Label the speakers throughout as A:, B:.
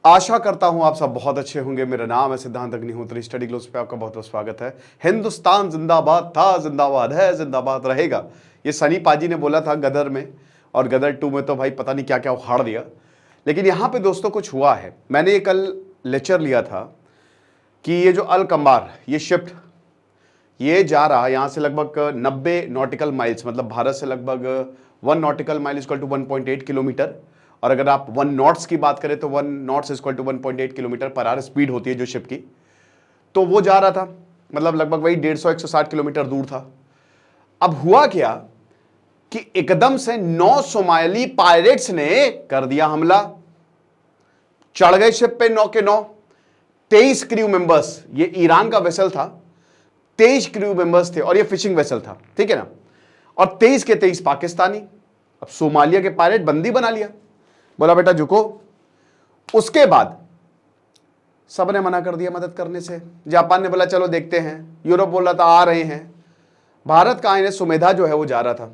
A: आशा करता हूं आप सब बहुत अच्छे होंगे। मेरा नाम है सिद्धांत अग्निहोत्री। स्टडी ग्लोस पे आपका बहुत बहुत स्वागत है। हिंदुस्तान जिंदाबाद था, जिंदाबाद है, जिंदाबाद रहेगा, ये सनी पाजी ने बोला था गदर में, और गदर 2 में तो भाई पता नहीं क्या क्या उखाड़ दिया। लेकिन यहां पे दोस्तों कुछ हुआ है। मैंने ये कल लेक्चर लिया था कि ये जो अल कंबार ये शिफ्ट ये जा रहा यहां से लगभग 90 नॉटिकल माइल्स, मतलब भारत से लगभग 1 nautical mile equal to 1.8 kilometre. और अगर आप 1 नॉट्स की बात करें तो 1 knots equal to 1.8 kilometre per hour speed होती है जो शिप की। तो वो जा रहा था, मतलब लगभग वही 150-160 किलोमीटर दूर था। अब हुआ क्या कि एकदम से 9 सोमाली पायरेट्स ने कर दिया हमला, चढ़ गए शिप पे 9 के 9। 23 क्रू मेंबर्स, ये ईरान का वेसल था, 23 क्रू मेंबर्स थे और ये फिशिंग वेसल था, ठीक है ना। और 23 के 23 पाकिस्तानी। अब सोमालिया के पायरेट बंदी बना लिया, बोला बेटा झुको। उसके बाद सबने मना कर दिया मदद करने से। जापान ने बोला चलो देखते हैं, यूरोप बोल रहा था आ रहे हैं। भारत का आईएनएस सुमेधा जो है वो जा रहा था।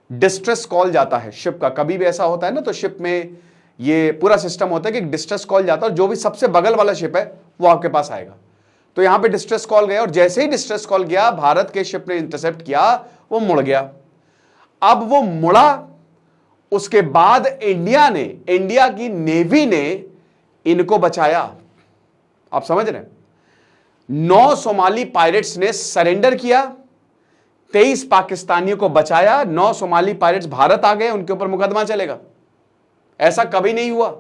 A: डिस्ट्रेस कॉल जाता है शिप का, कभी भी ऐसा होता है ना, तो शिप में ये पूरा सिस्टम होता है कि डिस्ट्रेस कॉल जाता है और जो भी सबसे बगल वाला शिप है वो आपके पास आएगा। तो यहां पे डिस्ट्रेस कॉल गया और जैसे ही डिस्ट्रेस कॉल गया भारत के शिप ने इंटरसेप्ट किया, वो मुड़ गया। अब वो मुड़ा, उसके बाद इंडिया की नेवी ने इनको बचाया। आप समझ रहे हैं, 9 सोमाली पायरेट्स ने सरेंडर किया, 23 पाकिस्तानियों को बचाया। 9 सोमाली पायरेट्स भारत आ गए, उनके ऊपर मुकदमा चलेगा। ऐसा कभी नहीं हुआ।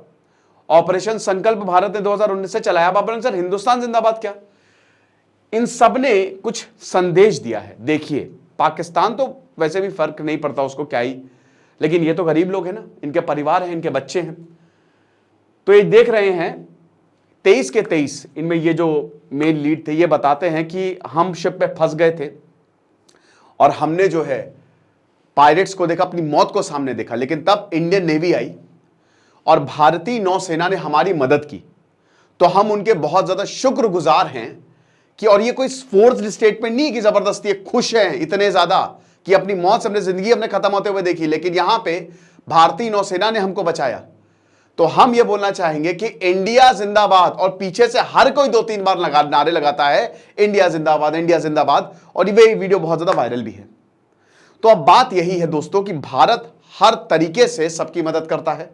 A: ऑपरेशन संकल्प भारत ने 2019 से चलाया। आप बोलेंगे सर हिंदुस्तान जिंदाबाद क्या? इन सब ने कुछ संदेश दिया है। देखिए, पाकिस्तान तो वैसे भी फर्क नहीं पड़ता उसको क्या ही, लेकिन ये तो गरीब लोग हैं ना, इनके परिवार हैं, इनके बच्चे हैं। तो ये देख रहे हैं 23 के 23, इनमें ये जो मेन लीड थे ये बताते हैं कि हम शिप पे फंस गए थे और हमने जो है पायरेट्स को देखा, अपनी मौत को सामने देखा। लेकिन तब इंडियन नेवी आई और भारतीय नौसेना ने हमारी मदद की, तो हम उनके बहुत ज्यादा शुक्रगुजार हैं कि, और ये कोई फोर्स्ड स्टेटमेंट नहीं कि जबरदस्ती, खुश हैं इतने ज्यादा कि अपनी मौत से हमने जिंदगी अपने खत्म होते हुए देखी, लेकिन यहां पे भारतीय नौसेना ने हमको बचाया। तो हम ये बोलना चाहेंगे कि इंडिया जिंदाबाद, और पीछे से हर कोई 2-3 बार नारे लगाता है इंडिया जिंदाबाद, इंडिया जिंदाबाद, और ये वीडियो बहुत ज्यादा वायरल भी है। तो अब बात यही है दोस्तों कि भारत हर तरीके से सबकी मदद करता है।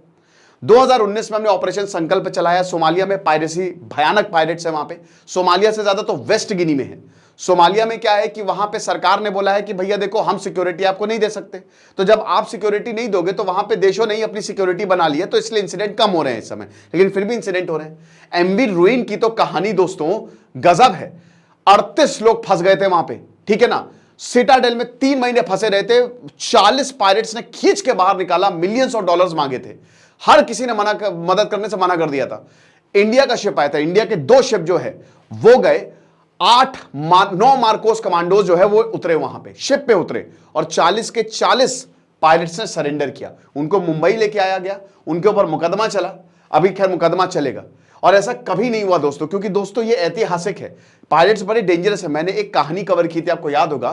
A: 2019 में हमने ऑपरेशन संकल्प चलाया। सोमालिया में पायरेसी, भयानक पायरेट्स है वहां पे। सोमालिया से ज्यादा तो वेस्ट गिनी में है। सोमालिया में क्या है कि वहां पे सरकार ने बोला है कि भैया देखो हम सिक्योरिटी आपको नहीं दे सकते, तो जब आप सिक्योरिटी नहीं दोगे तो वहां पे देशों ने ही अपनी सिक्योरिटी बना ली है, तो इसलिए इंसिडेंट कम हो रहे हैं इस समय, लेकिन फिर भी इंसिडेंट हो रहे हैं। एमवी रुइन की तो कहानी दोस्तों गजब है। 38 लोग फंस गए थे वहां पे, ठीक है ना। सिटाडेल में 3 महीने फंसे रहे थे। 40 पायरेट्स ने खींच के बाहर निकाला, मिलियंस ऑफ डॉलर्स मांगे थे। हर किसी ने मदद करने से मना कर दिया था। इंडिया का शिप आया था, इंडिया के 2 शिप जो है वो गए। 9 मार्कोस कमांडोज जो है वो उतरे वहां पे, शिप पे उतरे, और 40 के 40 पायरेट्स ने सरेंडर किया। उनको मुंबई लेके आया गया, उनके ऊपर मुकदमा चला। अभी खैर मुकदमा चलेगा, और ऐसा कभी नहीं हुआ दोस्तों, क्योंकि दोस्तों ये ऐतिहासिक है। पायरेट्स बड़े डेंजरस है। मैंने एक कहानी कवर की थी, आपको याद होगा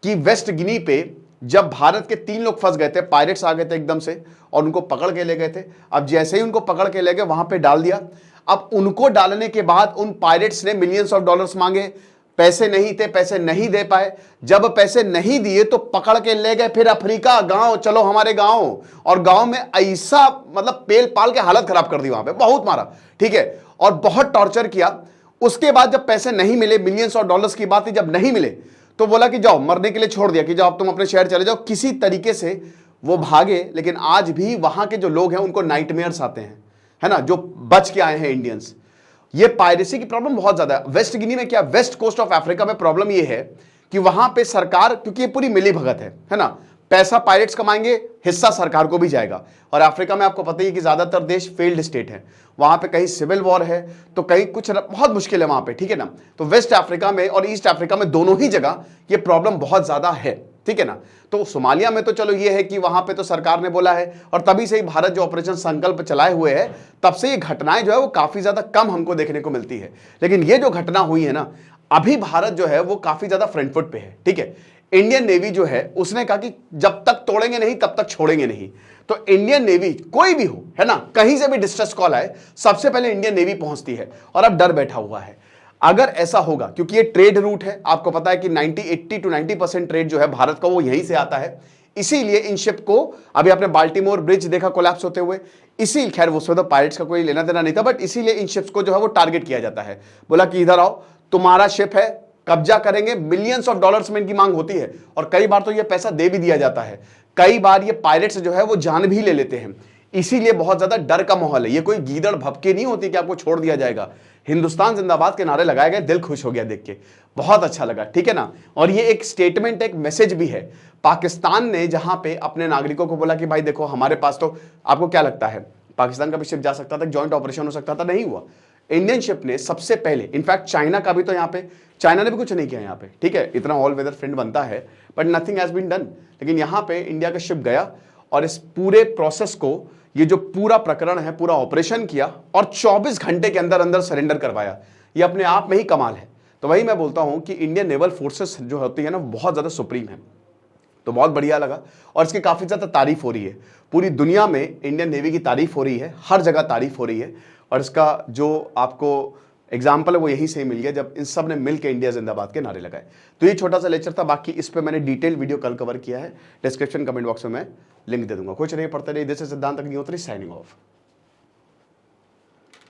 A: कि वेस्ट गिनी पे जब भारत के 3 लोग फंस गए थे, पायरेट्स आ गए थे एकदम से और उनको पकड़ के ले गए थे। अब जैसे ही उनको पकड़ के ले गए वहां पे डाल दिया। अब उनको डालने के बाद उन पायरेट्स ने मिलियंस ऑफ डॉलर्स मांगे, पैसे नहीं थे, पैसे नहीं दे पाए। जब पैसे नहीं दिए तो पकड़ के ले गए फिर अफ्रीका, गांव चलो हमारे गांव, और गांव में ऐसा मतलब पेल पाल के हालत खराब कर दी, वहां पे बहुत मारा, ठीक है, और बहुत टॉर्चर किया। उसके बाद जब पैसे नहीं मिले, मिलियंस ऑफ डॉलर्स की बात थी, जब नहीं मिले तो बोला कि जाओ, मरने के लिए छोड़ दिया कि जाओ अब तुम अपने शहर चले जाओ। किसी तरीके से वो भागे, लेकिन आज भी वहां के जो लोग हैं उनको नाइटमेयर्स आते हैं, है ना, जो बच के आए हैं इंडियंस। ये पायरेसी की प्रॉब्लम बहुत ज्यादा है। वेस्ट गिनी में क्या, वेस्ट कोस्ट ऑफ अफ्रीका में प्रॉब्लम ये है कि वहां पे सरकार, क्योंकि ये पूरी मिली भगत है ना, पैसा पायरेट्स कमाएंगे, हिस्सा सरकार को भी जाएगा। और अफ्रीका में आपको पता ही है कि ज्यादातर देश फेल्ड स्टेट है, वहां पे कहीं सिविल वॉर है तो कहीं कुछ बहुत मुश्किल है वहां पे, ठीक है ना। तो वेस्ट अफ्रीका में और ईस्ट अफ्रीका में दोनों ही जगह ये प्रॉब्लम बहुत ज्यादा है, ठीक है ना। तो सोमालिया में तो चलो ये है कि वहां पे तो सरकार ने बोला है, और तभी से ही भारत जो ऑपरेशन संकल्प चलाए हुए है, तब से ये घटनाएं जो है वो काफी ज्यादा कम हमको देखने को मिलती है। लेकिन ये जो घटना हुई है ना, अभी भारत जो है वो काफी ज्यादा फ्रंट फुट पे है, ठीक है। इंडियन नेवी जो है उसने कहा कि जब तक तोड़ेंगे नहीं तब तक छोड़ेंगे नहीं। तो इंडियन नेवी कोई भी हो, है ना, कहीं से भी डिस्ट्रेस कॉल आए सबसे पहले इंडियन नेवी पहुंचती है और अब डर बैठा हुआ है। अगर ऐसा होगा, क्योंकि ये ट्रेड रूट है, आपको पता है कि 80 to 90% ट्रेड जो है भारत का वो यहीं से आता है, इसीलिए इन शिप को, अभी आपने बाल्टीमोर ब्रिज देखा कोलैप्स होते हुए, इसी, खैर उसमें तो पायरेट्स का कोई लेना देना नहीं था, बट इसीलिए इन शिप्स को जो है वो टारगेट किया जाता है। बोला कि इधर आओ, तुम्हारा शिप है, कब्जा करेंगे। मिलियंस ऑफ डॉलर्स में इनकी मांग होती है और कई बार तो ये पैसा दे भी दिया जाता है। कई बार ये पायरेट्स जो है वो जान भी ले लेते हैं, इसीलिए बहुत ज्यादा डर का माहौल है। ये कोई गीदड़ भपके नहीं होती कि आपको छोड़ दिया जाएगा। हिंदुस्तान जिंदाबाद के नारे लगाए गए, दिल खुश हो गया देख के, बहुत अच्छा लगा, ठीक है ना। और ये एक स्टेटमेंट, एक मैसेज भी है। पाकिस्तान ने जहां पे अपने नागरिकों को बोला कि भाई देखो हमारे पास तो, आपको क्या लगता है पाकिस्तान का भी शिप जा सकता था, जॉइंट ऑपरेशन हो सकता था, नहीं हुआ। इंडियन शिप ने सबसे पहले, इनफैक्ट चाइना का भी तो यहाँ पे, चाइना ने भी कुछ नहीं किया यहाँ पे, ठीक है, इतना ऑल वेदर फ्रेंड बनता है, but nothing has been done. लेकिन यहाँ पे इंडिया का शिप गया और इस पूरे प्रोसेस को, ये जो पूरा प्रकरण है, पूरा ऑपरेशन किया और 24 घंटे के अंदर अंदर सरेंडर करवाया। ये अपने आप में ही कमाल है। तो वही मैं बोलता हूं कि इंडियन नेवल फोर्सेस जो होती है ना, बहुत ज्यादा सुप्रीम है। तो बहुत बढ़िया लगा और इसकी काफी ज्यादा तारीफ हो रही है। पूरी दुनिया में इंडियन नेवी की तारीफ हो रही है, हर जगह तारीफ हो रही है। और इसका जो आपको एग्जाम्पल है वो यहीं से ही मिल गया जब इन सब ने मिलकर इंडिया जिंदाबाद के नारे लगाए। तो ये छोटा सा लेक्चर था, बाकी इस पे मैंने डिटेल वीडियो कल कवर किया है, डिस्क्रिप्शन कमेंट बॉक्स में मैं लिंक दे दूंगा। कुछ नहीं, पढ़ते रहिए। दिस इज सिद्धांत अग्निहोत्री साइनिंग ऑफ।